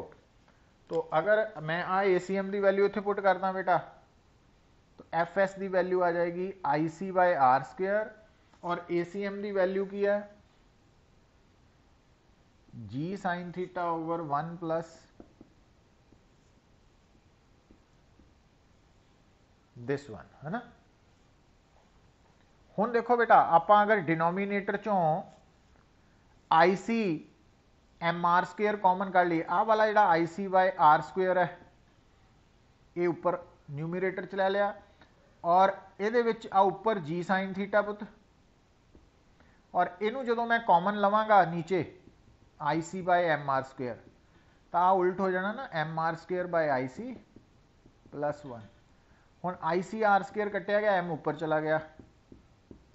तो अगर मैं ACM की वैल्यू इत्थे पुट करदा बेटा तो FS की वैल्यू आ जाएगी IC बाय आर स्क्वेयर, और ACM की वैल्यू की है G sine theta over 1 plus this one, है ना। हुण देखो बेटा आपां अगर डिनोमीनेटर चों IC MR स्क्वेयर कॉमन कर ली, आ वाला जिहड़ा IC बाय आर स्क्वेयर है ये उपर न्यूमीरेटर च लै लिया, और ये उपर जी साइन थीटा पुत, और इनू जो मैं कॉमन लवांगा नीचे IC बाय MR स्क्वेयर, तो आ उल्ट हो जाना ना, MR square by IC plus 1। हुण IC आर स्क्वेयर कटिया गया, M उपर चला गया,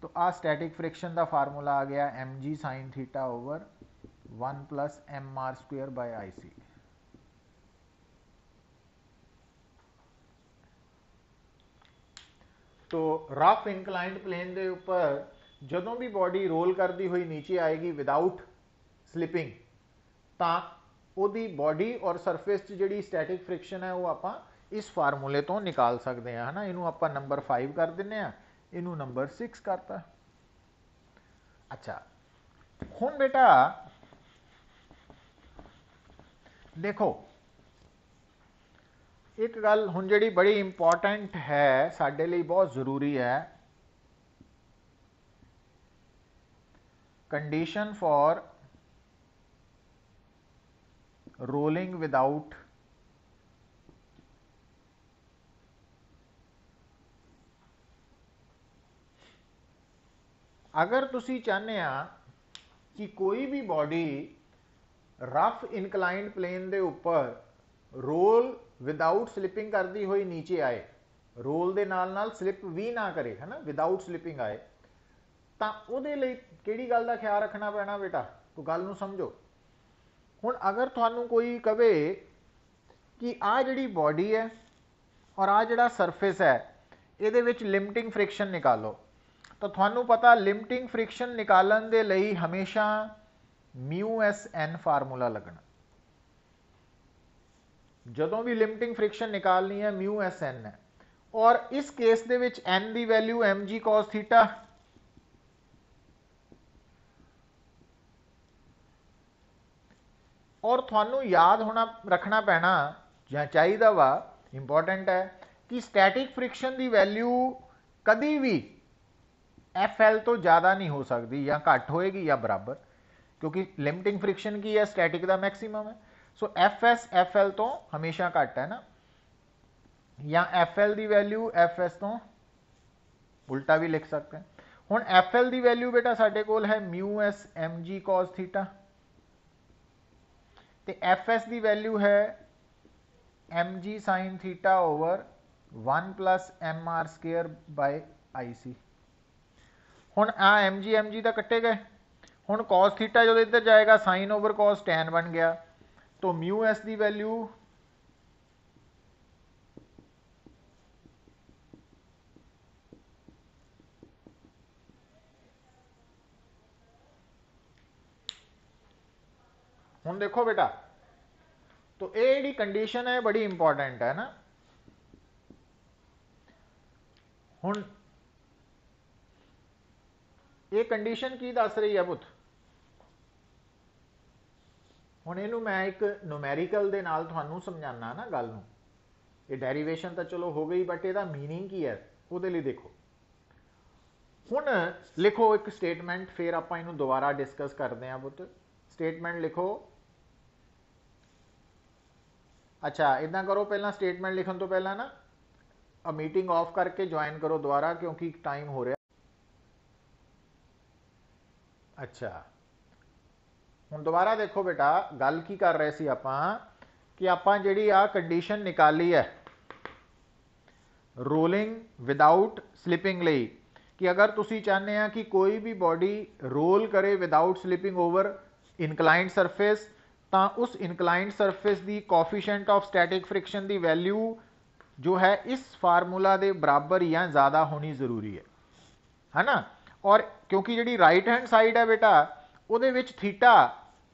तो आ स्टैटिक फ्रिक्शन का फार्मूला आ गया mg sine theta over 1 plus MR square by IC। तो रफ इनकलाइंड प्लेन के उपर जदों भी बॉडी रोल करती हुई नीचे आएगी विदाउट स्लिपिंग, तो उहदी बॉडी और सरफेस जिहड़ी स्टैटिक फ्रिक्शन है वो आपां इस फार्मूले तो निकाल सकते हैं, है ना। इनू आपां नंबर 5 कर दिंने आ, इनू नंबर 6 करता। अच्छा हुण बेटा देखो एक गल हुण जिहड़ी बड़ी इंपॉर्टेंट है, साडे लई बहुत जरूरी है, कंडीशन फॉर रोलिंग विदाउट अगर तुसी चाहते आ कि कोई भी बॉडी रफ इनकलाइंड प्लेन के उपर रोल विदाउट स्लिपिंग करती हुई नीचे आए, रोल दे नाल स्लिप भी ना करे, है ना, विदाउट स्लिपिंग आए, तो उहदे लई किहड़ी गल का ख्याल रखना पैना बेटा, तो गल नूं समझो। हुण अगर तुहानूं कोई कहे कि आ जिहड़ी बॉडी है और आ जिहड़ा सरफेस है इहदे विच लिमिटिंग फ्रिक्शन निकालो, तो तुहानूं पता लिमिटिंग फ्रिक्शन निकालन दे लई हमेशा μSN फार्मूला लगना। ਜਦੋਂ ਵੀ ਲਿਮਟਿੰਗ ਫ੍ਰਿਕਸ਼ਨ ਨਿਕਾਲਣੀ ਹੈ ਮਿਊ ਐਸ ਐਨ ਹੈ, ਔਰ ਇਸ ਕੇਸ ਦੇ ਵਿੱਚ ਐਨ ਦੀ value M G cos theta, ਔਰ ਤੁਹਾਨੂੰ ਯਾਦ ਹੋਣਾ ਰੱਖਣਾ ਪੈਣਾ ਜਾਂ ਚਾਹੀਦਾ ਵਾ, ਇੰਪੋਰਟੈਂਟ ਹੈ ਕਿ ਸਟੈਟਿਕ ਫ੍ਰਿਕਸ਼ਨ ਦੀ ਵੈਲਿਊ ਕਦੀ ਵੀ एफ एल तो ज़्यादा नहीं हो सकती, या घट होएगी या बराबर, क्योंकि लिमिटिंग फ्रिक्शन की है स्टैटिक का मैक्सिमम है। सो एफ एस एफ एल तो हमेशा घट है ना, या एफ एल की वैल्यू एफ एस तो उल्टा भी लिख सकते हैं। हुण एफ एल की वैल्यू बेटा साडे कोल है mu S M G cos theta, तो एफ एस की वैल्यू है M G sine theta over 1 plus M R square by I C. हुण आ एम जी तो कट्टे गए, हुण कॉस थीटा जो इधर जाएगा साइन ओवर कॉस टैन बन गया, तो म्यू एस की वैल्यू हुण देखो बेटा, तो ये जी कंडीशन है बड़ी इंपॉर्टेंट है ना। हुण ये कंडीशन की दस रही है पुत, हुण इहनूं मैं एक नुमैरिकल दे नाल तुहानूं समझाना ना गल नूं। ये डेरीवेशन तो चलो हो गई, बट इहदा मीनिंग की है उहदे लई देखो। हुण लिखो एक स्टेटमेंट, फिर आपां इहनूं दोबारा डिस्कस करते हैं पुत। स्टेटमेंट लिखो। अच्छा इदां करो, पहला स्टेटमेंट लिखण तो पहला ना मीटिंग ऑफ करके ज्वाइन करो दोबारा, क्योंकि टाइम हो रहा। अच्छा हुण दोबारा देखो बेटा, गल की कर रहे सी आपां कि आपां जिहड़ी आ कंडीशन निकाली है रोलिंग विदाउट स्लिपिंग लई, कि अगर तुसी चाहते हैं कि कोई भी बॉडी रोल करे विदाउट स्लिपिंग ओवर इनकलाइंड सरफेस, तो उस इनकलाइंड सरफेस की कोफिशिएंट ऑफ स्टैटिक फ्रिक्शन की वैल्यू जो है इस फार्मूला के बराबर या ज़्यादा होनी जरूरी है ना। और क्योंकि जी राइट हैंड साइड है बेटा, ਉਹਦੇ ਵਿੱਚ थीटा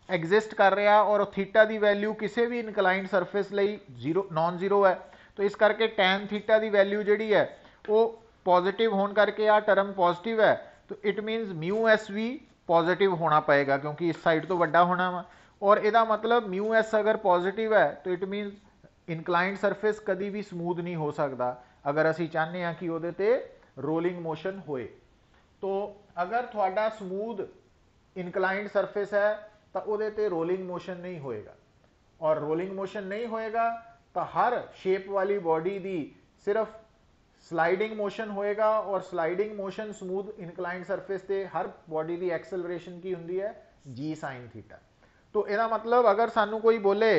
एग्जिस्ट कर रहा, और थीटा की वैल्यू किसी भी इनकलाइंड सरफेस ਲਈ जीरो नॉन जीरो है, तो इस करके टैन थीटा की वैल्यू जी है वो पॉजिटिव होने करके आ टर्म पॉजिटिव है, तो इट मीनस म्यू एस भी पॉजिटिव होना पएगा, क्योंकि इस साइड तो वड्डा होना वा। और यदा मतलब म्यू एस अगर पॉजिटिव है तो इट मीनस इनकलाइंड सरफेस कभी भी स्मूथ नहीं हो सकता, अगर असी चाहते हैं कि वो रोलिंग मोशन होए। तो अगर थोड़ा स्मूथ इनकलाइंड सरफेस है तो वो रोलिंग मोशन नहीं होएगा, और रोलिंग मोशन नहीं होएगा तो हर शेप वाली बॉडी की सिर्फ स्लाइडिंग मोशन होएगा, और स्लाइडिंग मोशन स्मूथ इनकलाइंड सरफेस से हर बॉडी की एक्सेलरेशन की होंगी है जी साइन थीटा। तो यदा मतलब अगर सानू कोई बोले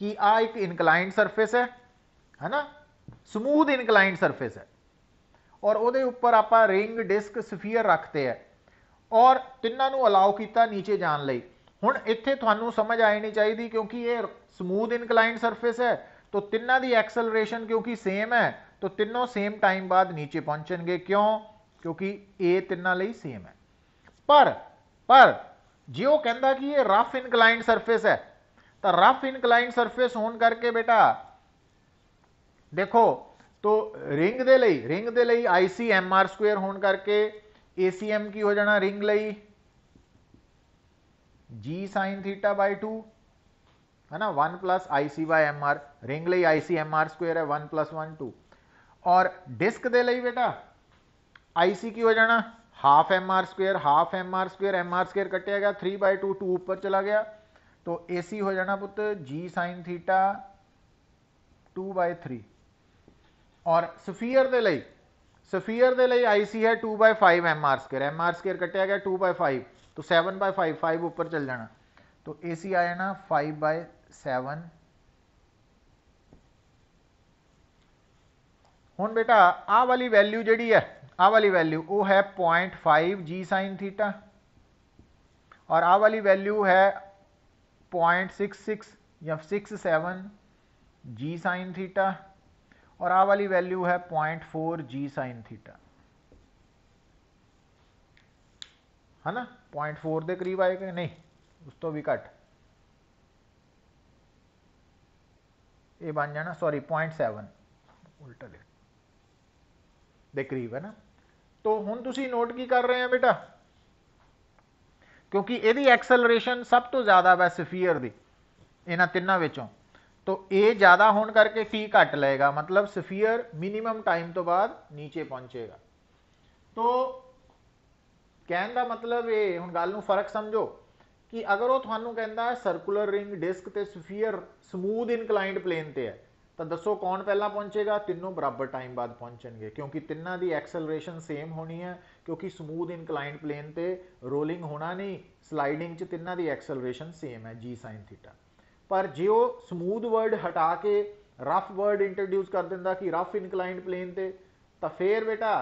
कि आ एक इनकलाइंड सरफेस है ना, स्मूथ इनकलाइंड सरफेस है, और वो उपर आप रिंग डिस्क स्फीयर रखते हैं और तिन्हों अलाउ किया नीचे जाने लई। हुण इत्थे तुहानूं समझ आई नहीं चाहिए, क्योंकि ये स्मूथ इनकलाइंड सरफेस है, तो तिन्हों की एक्सेलरेशन क्योंकि सेम है, तो तीनों सेम टाइम बाद नीचे पहुंचेंगे। क्यों? क्योंकि ए तिन्हों लई सेम है। पर जे वो कहता कि ये रफ इनकलाइंड सरफेस है, तो रफ इनकलाइंड सरफेस होने करके बेटा देखो, तो रिंग दे लई आई सी एम आर स्क्वेयर होने करके ए सी एम की हो जाना रिंग लई जी साइन थीटा बाय 2 है ना, 1 plus I C bye M are, ring लई आई सी एम आर स्क्वेयर है 1 प्लस 1 2। और डिस्क दे लई बेटा आई सी की हो जाना half M R square, half M R square कटिया गया 3 बाय 2, 2 ऊपर चला गया, तो ए सी हो जाना पुत्र जी साइन थीटा 2 बाय 3। और स्फीयर दे लई आई सी है 2 बाय 5 एम आर स्क्वेयर कटिया गया 2 बाय 5, तो 7 बाय 5, 5 ऊपर चल जाना, तो ए सी आया ना 5 बाय 7। हुण बेटा आ वाली वैल्यू जी है, आ वाली वैल्यू वो है 0.5 जी साइन थीटा, और आ वाली वैल्यू है 0.66 या 67 जी साइन थीटा, और आ वाली वैल्यू है 0.4 जी साइन थीटा, है ना। 0.4 के करीब आएगा नहीं, उस तो भी घट। ये बन जाना सॉरी 0.7 उल्टा दे करीब है ना। तो हुण तुसी नोट की कर रहे हैं बेटा, क्योंकि यदि एक्सलरेशन सब तो ज़्यादा वै सफीयर की इन्हां तिन्नां विचों, तो ये ज़्यादा होने करके फी घट लेगा, मतलब सफीयर मिनीमम टाइम तो बाद नीचे पहुंचेगा। तो कहने का मतलब ये हुण गल नूं फर्क समझो कि अगर वो तुहानूं कहंदा सर्कुलर रिंग डिस्क ते सफीयर स्मूथ इनकलाइंड प्लेन ते है, तो दसो कौन पहला पहुंचेगा? तीनों बराबर टाइम बाद पहुंचेंगे, क्योंकि तिन्ना की एक्सलरेशन सेम होनी है, क्योंकि स्मूथ इनकलाइंड प्लेन ते रोलिंग होना नहीं, स्लाइडिंग च तिन्ना की एक्सलरेशन सेम है जी साइन थीटा। पर जो स्मूथ वर्ड हटा के रफ वर्ड इंट्रोड्यूस कर दिंदा कि रफ इनकलाइंड प्लेन ते, तो फिर बेटा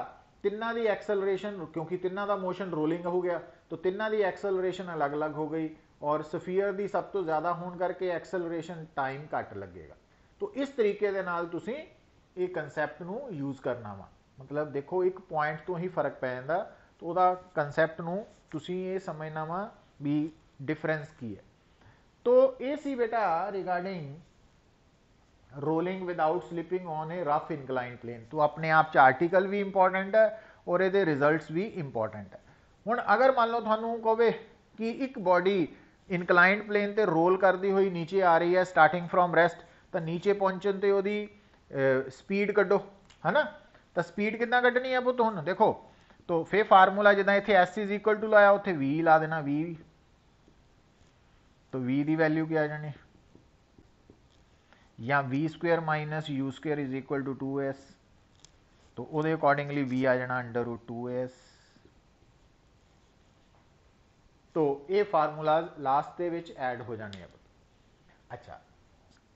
तिन्ना की एक्सलरेशन, क्योंकि तिन्ना का मोशन रोलिंग हो गया, तो तिन्ना की एक्सलरेशन अलग अलग हो गई, और सफीयर की सब तो ज़्यादा होने करके एक्सलरेशन टाइम घट लगेगा। तो इस तरीके दे नाल तुसी ये कंसैप्ट नूं यूज़ करना वा, मतलब देखो एक पॉइंट तो ही फर्क पै जांदा, तो वह कंसैप्ट नूं तुसी ये समझना वा भी डिफरेंस की है। तो ये सी बेटा regarding rolling without slipping on a rough incline plane. तो अपने आप च आर्टिकल भी इंपॉर्टेंट है और ये रिजल्ट्स भी इंपॉर्टेंट है। हुण अगर मान लो थानू कहे कि एक बॉडी इनकलाइंड प्लेन ते रोल करती हुई नीचे आ रही है स्टार्टिंग फ्रॉम रेस्ट, तो नीचे पहुंचन ते ओदी स्पीड कड्डो, है ना। तो स्पीड कितना कड्डनी है पुत? हुण देखो, तो फिर फार्मूला जिदा इत्थे एस इज इक्वल टू लाया, उत्थे वी ला देना, वी, तो वी की वैल्यू क्या आ जानी, या v square minus u square is equal to 2s, तो वो अकॉर्डिंगली वी आ जाना √2s। तो ये फार्मूला लास्ट दे विच ऐड हो जाने हैं। अच्छा,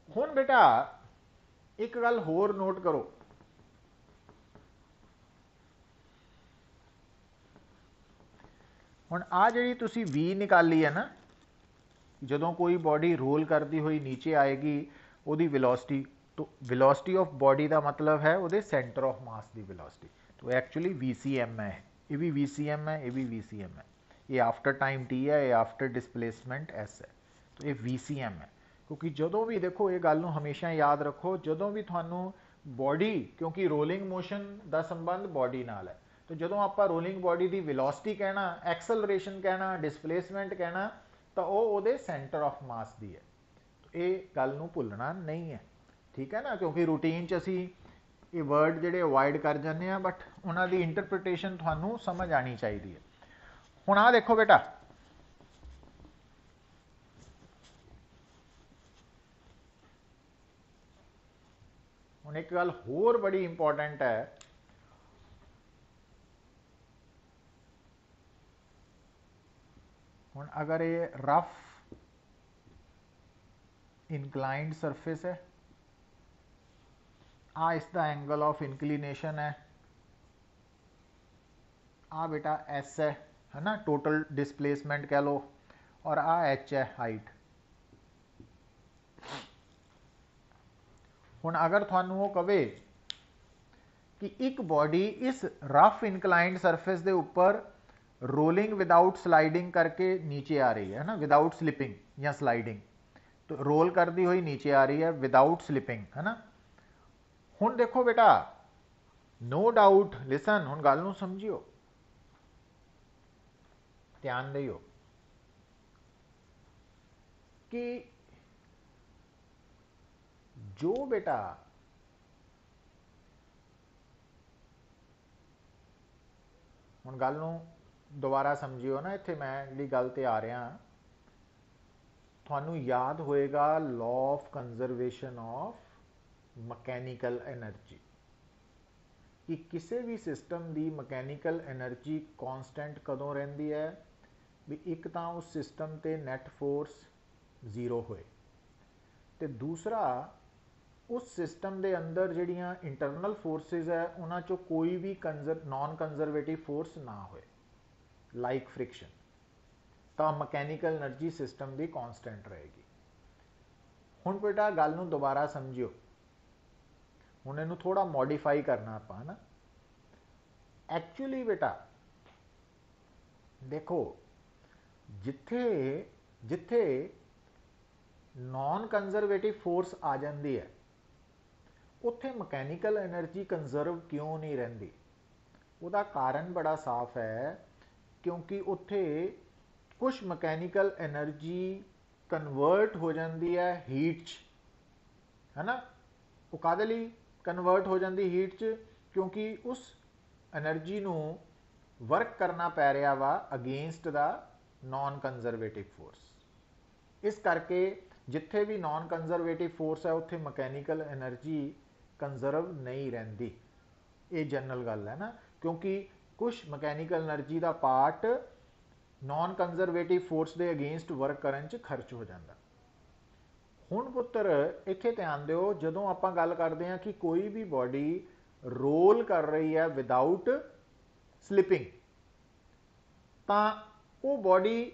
हुण बेटा एक गल होर नोट करो, हुण आ जिहड़ी तुसी वी निकाली है ना, जदों कोई बॉडी रोल करती हुई नीचे आएगी ਉਹਦੀ वेलोसिटी, तो वेलोसिटी ऑफ बॉडी का मतलब है ਉਹਦੇ सेंटर ऑफ मास की वेलोसिटी। तो एक्चुअली VCM है, ये भी VCM है, ये भी VCM है, ये आफ्टर टाइम T है, ये आफ्टर डिसप्लेसमेंट S है, तो ये VCM है। क्योंकि जदों भी देखो ये गल हमेशा याद रखो, जदों भी थानू बॉडी, क्योंकि रोलिंग मोशन का संबंध बॉडी नाल है, तो जदों आप रोलिंग बॉडी की वेलोसिटी कहना, एक्सलरेशन कहना, डिसप्लेसमेंट कहना, तो वो सेंटर ऑफ मास की है। ये गल नूं भुलना नहीं है, ठीक है ना, क्योंकि रूटीन च असी ये वर्ड जिहड़े अवॉइड कर जाते हैं, बट उन्हां दी इंटरप्रिटेशन तुहानूं समझ आनी चाहिए है। हुण आ देखो बेटा, हुण एक गल होर बड़ी इंपॉर्टेंट है, हुण अगर ये रफ इनक्लाइंड सरफेस है, आ इसका एंगल ऑफ इंक्लिनेशन है, आ बेटा एस है ना, टोटल डिसप्लेसमेंट कह लो, और आ एच है हाइट। हुण अगर थानू वो कहे कि एक बॉडी इस रफ इनक्लाइंड सरफेस के ऊपर रोलिंग विदाउट स्लाइडिंग करके नीचे आ रही है ना, विदाउट स्लिपिंग या स्लाइडिंग, तो रोल करती हुई नीचे आ रही है विदाउट स्लिपिंग, है ना। हुण देखो बेटा, नो डाउट, लिसन, हुण गल नूं समझियो, ध्यान दियो कि जो बेटा हुण गल नूं दोबारा समझियो ना, इत्थे मैं जिहड़ी गल ते आ रहा, थानू याद होएगा law of conservation of mechanical energy, कि किसी भी सिस्टम की मकैनिकल एनर्जी कॉन्सटेंट कदों रहिंदी है भी, एक तो उस सिस्टम ते नैट फोर्स 0 होए, तो दूसरा उस सिस्टम के अंदर जिहड़ियां इंटरनल फोर्सिस है उन्हां चों कोई भी नॉन कंजरवेटिव फोर्स ना होए, लाइक फ्रिक्शन, तो मैकेनिकल एनर्जी सिस्टम की कॉन्सटेंट रहेगी। हुण बेटा गल नूं दोबारा समझियो, हुण इहनूं थोड़ा मॉडिफाई करना आपां, है ना। एक्चुअली बेटा देखो, जिथे जिथे नॉन कंजरवेटिव फोर्स आ जाती है, ਉੱਥੇ ਮਕੈਨੀਕਲ એનર્ਜੀ ਕੰਜ਼ਰਵ ਕਿਉਂ ਨਹੀਂ ਰਹਿੰਦੀ? ਉਹਦਾ ਕਾਰਨ ਬੜਾ ਸਾਫ਼ ਹੈ, ਕਿਉਂਕਿ ਉੱਥੇ ਕੁਝ ਮਕੈਨੀਕਲ એનર્ਜੀ ਕਨਵਰਟ ਹੋ ਜਾਂਦੀ ਹੈ ਹੀਟ 'ਚ, ਹੈ ਨਾ। ਉਹ ਕਾਹਦੇ ਲਈ ਕਨਵਰਟ ਹੋ ਜਾਂਦੀ ਹੀਟ 'ਚ? ਕਿਉਂਕਿ ਉਸ એનર્ਜੀ ਨੂੰ ਵਰਕ ਕਰਨਾ ਪੈ ਰਿਹਾ ਵਾ ਅਗੇਂਸਟ ਦਾ ਨਾਨ ਕੰਜ਼ਰਵੇਟਿਵ ਫੋਰਸ। ਇਸ ਕਰਕੇ ਜਿੱਥੇ ਵੀ ਨਾਨ ਕੰਜ਼ਰਵੇਟਿਵ ਫੋਰਸ ਹੈ ਉੱਥੇ ਮਕੈਨੀਕਲ એનર્ਜੀ ਕੰਜ਼ਰਵ ਨਹੀਂ ਰਹਿੰਦੀ। ਇਹ ਜਨਰਲ ਗੱਲ ਹੈ ਨਾ, ਕਿਉਂਕਿ ਕੁਝ ਮਕੈਨੀਕਲ એનર્ਜੀ ਦਾ ਪਾਰਟ ਨਾਨ ਕੰਜ਼ਰਵੇਟਿਵ ਫੋਰਸ ਦੇ ਅਗੇਂਸਟ ਵਰਕ ਕਰਨ 'ਚ ਖਰਚ ਹੋ ਜਾਂਦਾ। ਹੁਣ ਪੁੱਤਰ ਇੱਥੇ ਧਿਆਨ ਦਿਓ, ਜਦੋਂ ਆਪਾਂ ਗੱਲ ਕਰਦੇ ਹਾਂ ਕਿ ਕੋਈ ਵੀ ਬਾਡੀ ਰੋਲ ਕਰ ਰਹੀ ਹੈ ਵਿਦਆਊਟ ਸਲਿਪਿੰਗ, ਤਾਂ ਉਹ ਬਾਡੀ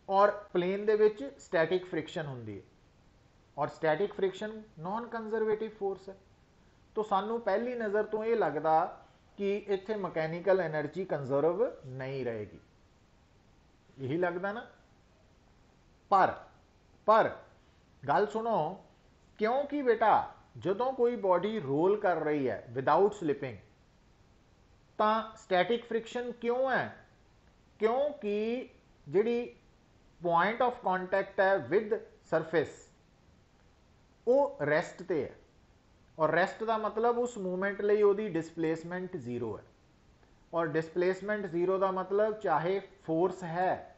ਔਰ ਪਲੇਨ ਦੇ ਵਿੱਚ ਸਟੈਟਿਕ ਫ੍ਰਿਕਸ਼ਨ ਹੁੰਦੀ ਹੈ, ਔਰ static friction non conservative force ਹੈ। ਤਾਂ ਸਾਨੂੰ ਪਹਿਲੀ ਨਜ਼ਰ ਤੋਂ ਇਹ ਲੱਗਦਾ ਕਿ ਇੱਥੇ ਮਕੈਨੀਕਲ એનર્ਜੀ ਕੰਜ਼ਰਵ ਨਹੀਂ ਰਹੇਗੀ, ਇਹੀ ਲੱਗਦਾ ਨਾ। ਪਰ ਗੱਲ ਸੁਣੋ, ਕਿਉਂਕਿ ਬੇਟਾ ਜਦੋਂ ਕੋਈ ਬਾਡੀ ਰੋਲ ਕਰ ਰਹੀ ਹੈ ਵਿਦਆਊਟ ਸਲਿਪਿੰਗ ਤਾਂ ਸਟੈਟਿਕ ਫ੍ਰਿਕਸ਼ਨ ਕਿਉਂ ਹੈ? ਕਿਉਂਕਿ ਜਿਹੜੀ ਪੁਆਇੰਟ ਆਫ ਕੰਟੈਕਟ ਹੈ ਵਿਦ ਸਰਫੇਸ ਉਹ ਰੈਸਟ ਤੇ ਹੈ, ਔਰ ਰੈਸਟ ਦਾ ਮਤਲਬ ਉਸ ਮੂਵਮੈਂਟ ਲਈ ਉਹਦੀ ਡਿਸਪਲੇਸਮੈਂਟ ਜ਼ੀਰੋ ਹੈ, ਔਰ ਡਿਸਪਲੇਸਮੈਂਟ ਜ਼ੀਰੋ ਦਾ ਮਤਲਬ ਚਾਹੇ ਫੋਰਸ ਹੈ,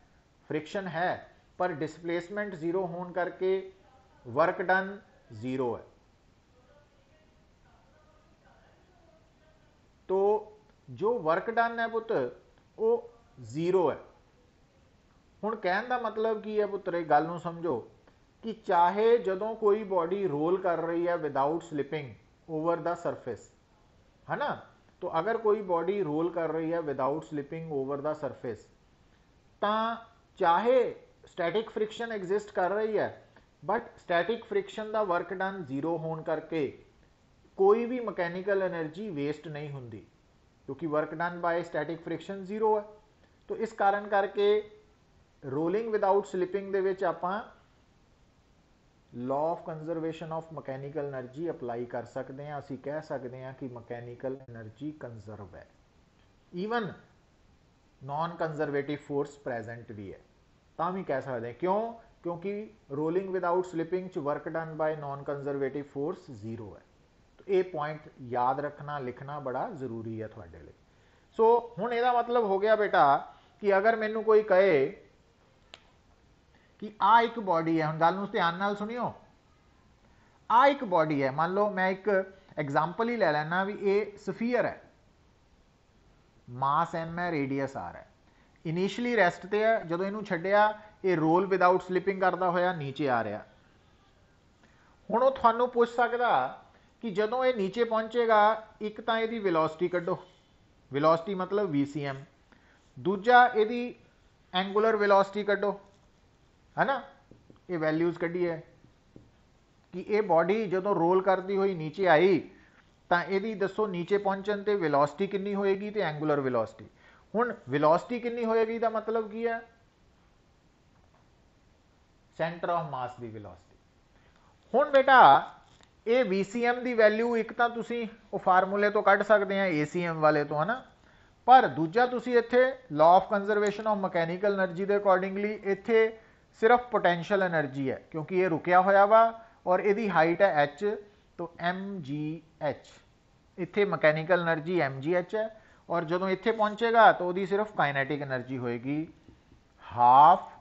ਫ੍ਰਿਕਸ਼ਨ ਹੈ, ਪਰ ਡਿਸਪਲੇਸਮੈਂਟ ਜ਼ੀਰੋ ਹੋਣ ਕਰਕੇ वर्क डन जीरो है। तो जो वर्क डन है पुत्र वो जीरो है। हुण कहण दा मतलब की है पुत्र, एक गल नूं समझो कि चाहे जदों कोई बॉडी रोल कर रही है without slipping over the surface, है ना, तो अगर कोई बॉडी रोल कर रही है without slipping over the surface, तो चाहे स्टैटिक फ्रिक्शन एग्जिस्ट कर रही है, बट स्टैटिक फ्रिक्शन का वर्क डन जीरो होने करके कोई भी मकैनिकल एनर्जी वेस्ट नहीं होंगी, क्योंकि work done by static friction zero है। तो इस कारण करके रोलिंग विदाउट स्लिपिंग दे विच आपां law of conservation of mechanical energy अपलाई कर सकते हैं। असीं कह सकते हैं कि मकैनिकल एनर्जी कंजर्व है, even non conservative force present भी है, तां भी कह सकते हैं। क्यों? क्योंकि रोलिंग विदाउट स्लिपिंग च work done by non conservative force zero है। तो ये पॉइंट याद रखना लिखना बड़ा जरूरी है थोड़े लिए। सो हुण इहदा मतलब हो गया बेटा कि अगर मैनू कोई कहे कि आ एक बॉडी है, हुण गल नूं ध्यान नाल सुनियो, आ एक बॉडी है, मान लो मैं एक एग्जाम्पल ही ले लेना भी ये स्फीयर है, मास एम है, रेडियस आर है, इनिशियली रैसट ते है, जदों इहनूं छड्डिया ये रोल विदाउट स्लिपिंग करता होया नीचे आ रहा। हुण वो तुहानूं पुछ सकदा कि जदों ये नीचे पहुंचेगा, एक तां इहदी वेलोसिटी कड्डो, वेलोसिटी मतलब VCM, दूजा इहदी एंगुलर वेलोसिटी कड्डो, है ना, ये वैल्यूज़ कड्ढीए कि ये बॉडी जदों रोल करती हुई नीचे आई तां इहदी दसो नीचे पहुंचण ते वेलोसिटी कितनी होएगी ते एंगुलर वेलोसिटी। हुण वेलोसिटी कितनी होएगी दा मतलब की है? सेंटर ऑफ मास की वेलोसिटी। हुण बेटा ये VCM की वैल्यू एक तो तुसी वो फार्मूले तो कढ़ सकते हैं ACM वाले तो, है ना, पर दूजा तुसी इत्थे law of conservation of mechanical energy के अकॉर्डिंगली इत्थे सिर्फ पोटेंशियल एनर्जी है, क्योंकि ये रुकिया होया वा और इसकी हाइट है H, तो MGH, इत्थे मैकेनिकल एनर्जी MGH है, और जदों इत्थे पहुंचेगा तो वही सिर्फ काइनेटिक एनर्जी होएगी हाफ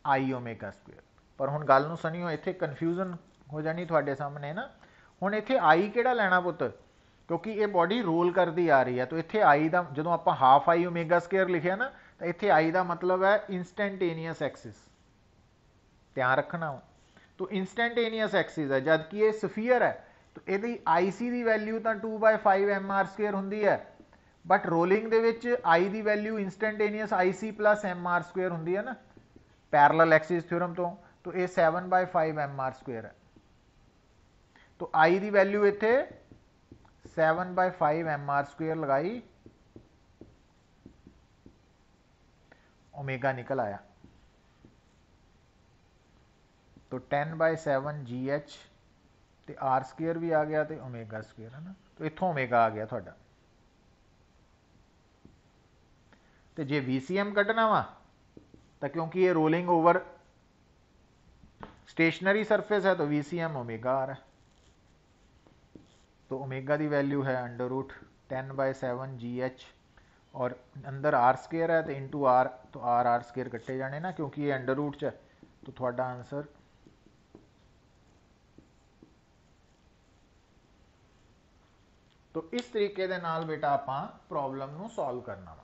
आई ओमेगा स्क्वेयर। पर हुण गल नूं सुनियो, इत्थे कन्फ्यूजन हो जानी तुहाडे सामने ना। हुण इत्थे आई किहड़ा लैना पुत्त, क्योंकि ये बॉडी रोल करती आ रही है, तो इत्थे आई दा जदों आपां हाफ आई ओमेगा स्क्वेयर लिखिया ना, तो इत्थे आई दा मतलब है इंस्टैंटेनियस एक्सिस, ध्यान रखना। तो इंस्टैंटेनियस एक्सिस है, जबकि ये स्फीयर है, तो इहदी IC की वैल्यू तो 2/5 mr² हुंदी है, बट रोलिंग दे विच आई की वैल्यू इंस्टैंटेनियस IC + mr² हुंदी है ना, पैरेलल एक्सिस थ्योरम तो ये 7/5 mr² है। तो आई की वैल्यू इत्थे 7/5 mr² लगाई, ओमेगा निकल आया, तो 10/7 GH तो आर स्केयर भी आ गया, तो ओमेगा स्केयर है ना, तो इतों ओमेगा आ गया थोड़ा। तो जे VCM कढ़ना वा, तो क्योंकि ये रोलिंग ओवर स्टेशनरी सरफेस है, तो VCM ओमेगा आ रहा है। तो ओमेगा की वैल्यू है √10/7 GH, और अंदर आर स्केयर है तो इंटू आर, तो आर स्केयर कट्टे जाने ना, क्योंकि ये अंडर रूट च है। तो थोड़ा आंसर तो इस तरीके दे नाल बेटा आपां प्रॉब्लम नूं सॉल्व करना वा।